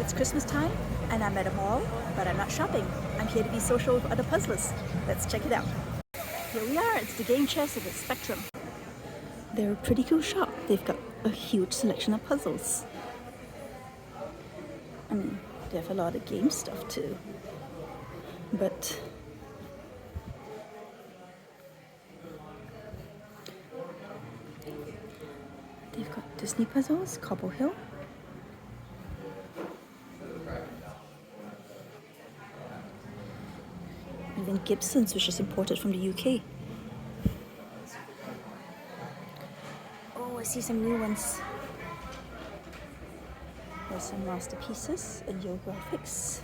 It's Christmas time and I'm at a mall, but I'm not shopping. I'm here to be social with other puzzlers. Let's check it out. Here we are, it's the game chest of the Spectrum. They're a pretty cool shop. They've got a huge selection of puzzles. I mean, they have a lot of game stuff too. But they've got Disney puzzles, Cobble Hill. Even Gibson's, which is imported from the UK. Oh, I see some new ones. There's some masterpieces and Yo graphics.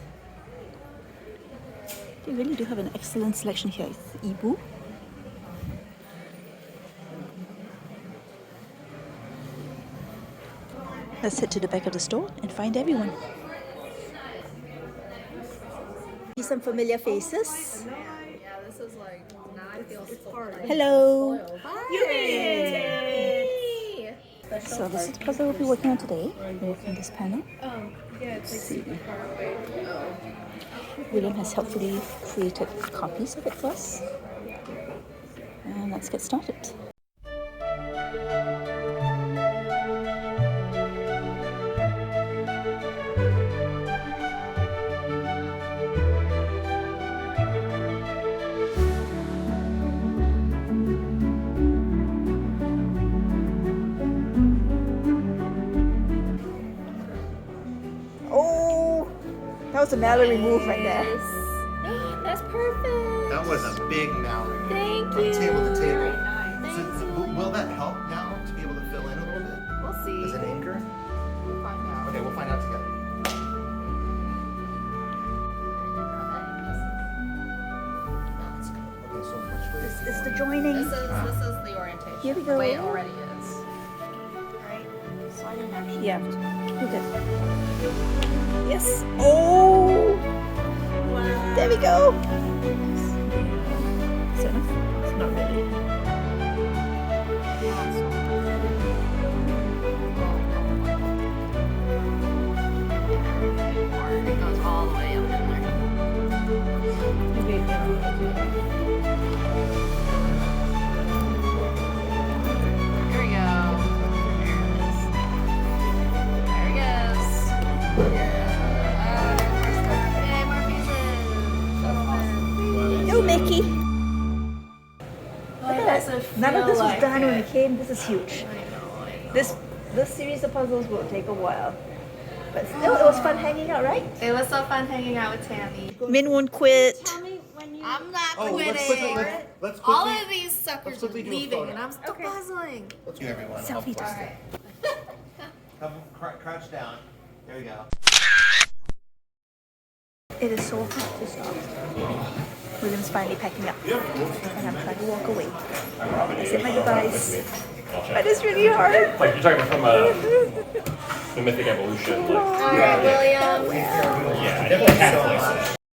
They really do have an excellent selection here. It's Ibu. Let's head to the back of the store and find everyone. See some familiar faces. Yeah, this is like, now I feel spoiled. Hello. Yay! So this is the puzzle we'll be working on today. We're working on this panel. Yeah, it's like super far away. William has helpfully created copies of it for us. And let's get started. Oh, that was a Mallory move right there. That's perfect. That was a big Mallory. Thank From you. table to table. Very nice. So, will that help now to be able to fill in a little bit? We'll see. As an anchor? We'll find out. Okay, we'll find out together. That's good. Okay, so which way is It's the joining. This is the orientation. Here we The way it go. already is. Right? So I didn't actually. Yeah, you good. Yes. Oh, Wow. there we go. Is that enough? It's not really. It goes all the way up in there. Here we go. There it is. Yay, more pieces. Go, Mickey. Why does it None of feel this was like done when it? we came. This is huge. I know. This series of puzzles will take a while, but still, it was fun hanging out, right? It was so fun hanging out with Tammy. Min won't quit. I'm not Oh, let's quitting. quickly, let's All quickly, of these suckers are quickly do a leaving, photo. and I'm still puzzling. let's do everyone. Selfie I'll- time. Come, crouch down. There we go. It is so hard to stop. William's finally packing up, and I'm trying to walk away. I said my goodbyes, but it's really hard. Like you're talking from the mythic evolution. Like, All right, William. yeah, I definitely have places.